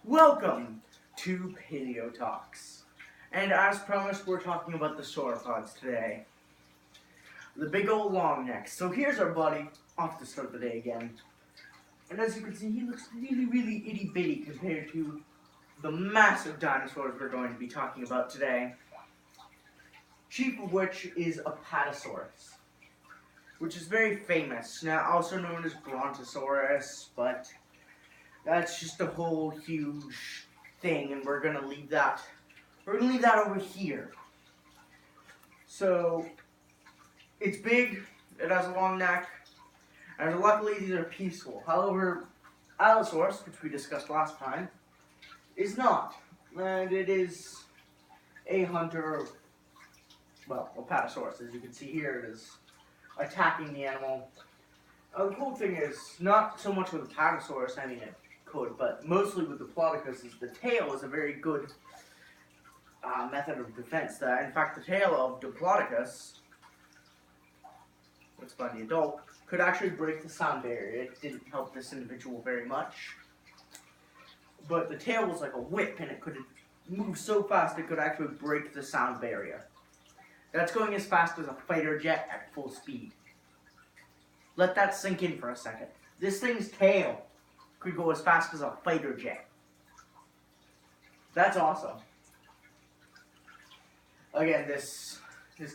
Welcome to Paleo Talks. And as promised, we're talking about the sauropods today. The big old long necks. So here's our buddy, off to start the day again. And as you can see, he looks really itty bitty compared to the massive dinosaurs we're going to be talking about today. Chief of which is a pterosaurs, which is very famous, now also known as Brontosaurus, but that's just a whole huge thing, and we're gonna leave that over here. So it's big, it has a long neck, and luckily these are peaceful. However, Allosaurus, which we discussed last time, is not, and it is a hunter. Well, a pterosaurus, as you can see here, it is attacking the animal. The cool thing is, not so much with the pterosaurus, I mean it could, but mostly with the Diplodocus, is the tail is a very good method of defense. In fact, the tail of Diplodocus, what's by the adult, could actually break the sound barrier. It didn't help this individual very much, but the tail was like a whip, and it could move so fast it could actually break the sound barrier. That's going as fast as a fighter jet at full speed. Let that sink in for a second. This thing's tail could go as fast as a fighter jet. That's awesome. Again, this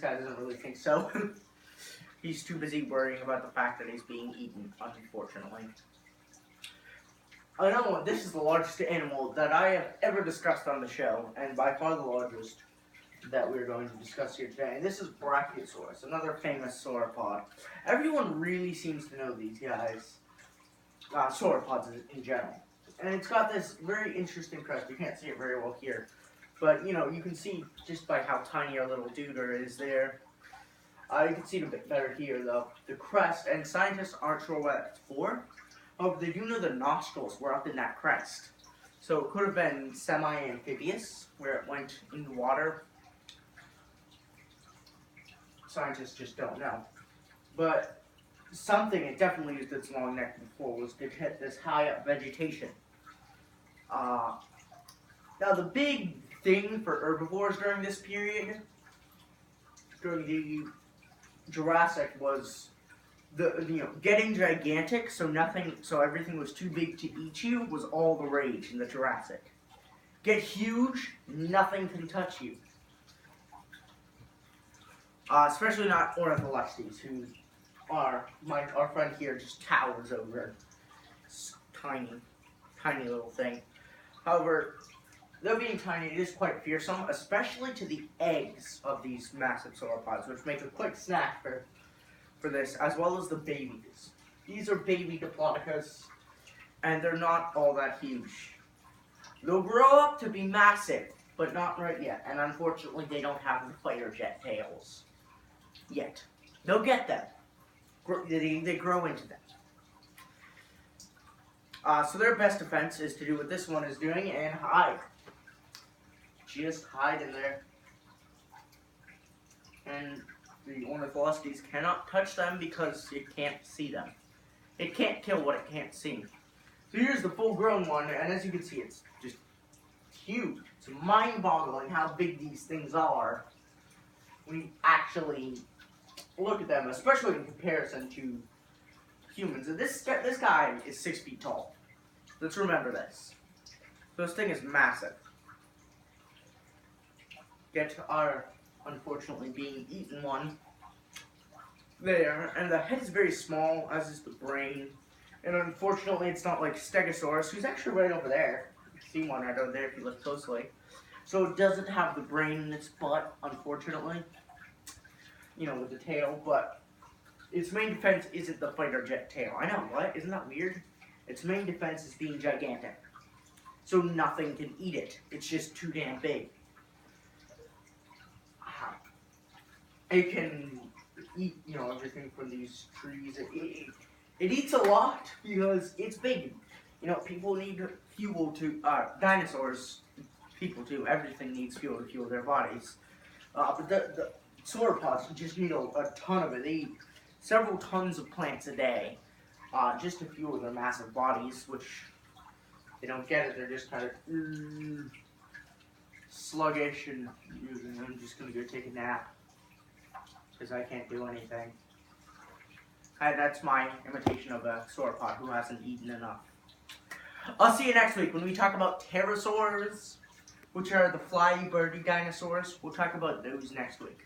guy doesn't really think so. He's too busy worrying about the fact that he's being eaten, unfortunately. Another one, this is the largest animal that I have ever discussed on the show, and by far the largest that we're going to discuss here today. And this is Brachiosaurus, another famous sauropod. Everyone really seems to know these guys, sauropods in general. And it's got this very interesting crest. You can't see it very well here, but you know, you can see just by how tiny our little duder is there. You can see it a bit better here, though. The crest, and scientists aren't sure what it's for. However, they do know the nostrils were up in that crest. So it could have been semi-amphibious, where it went in the water. Scientists just don't know. But something it definitely used its long neck before was to hit this high up vegetation. Now the big thing for herbivores during this period, during the Jurassic, was getting gigantic, so everything was too big to eat you, was all the rage in the Jurassic. Get huge, nothing can touch you. Especially not ornitholestes, who our friend here just towers over. It's tiny little thing. However, though being tiny, it is quite fearsome, especially to the eggs of these massive sauropods, which make a quick snack for this, as well as the babies. These are baby Diplodocus, and they're not all that huge. They'll grow up to be massive, but not right yet, and unfortunately they don't have the fighter jet tails yet. They'll get them. They grow into them. So their best defense is to do what this one is doing and hide. Just hide in there. And the ornitholestes cannot touch them because it can't see them. It can't kill what it can't see. So here's the full-grown one, and as you can see, it's just huge. It's mind-boggling how big these things are when you actually look at them, especially in comparison to humans. And this guy is 6 feet tall. Let's remember this. This thing is massive. Get our, unfortunately, being eaten one there. And the head is very small, as is the brain. And unfortunately, it's not like Stegosaurus, who's actually right over there. You can see one right over there if you look closely. So it doesn't have the brain in its butt, unfortunately. You know, with the tail, but its main defense isn't the fighter jet tail. I know, what? Isn't that weird? Its main defense is being gigantic. So nothing can eat it. It's just too damn big. It can eat, everything from these trees. It eats a lot because it's big. People need fuel to, dinosaurs, people too. Everything needs fuel to fuel their bodies. But the sauropods just need a ton of it. They eat several tons of plants a day, just to fuel their massive bodies, which They don't get it. They're just kind of sluggish and I'm just gonna go take a nap because I can't do anything. That's my imitation of a sauropod who hasn't eaten enough. I'll see you next week when we talk about pterosaurs, which are the flyy, birdy dinosaurs. We'll talk about those next week.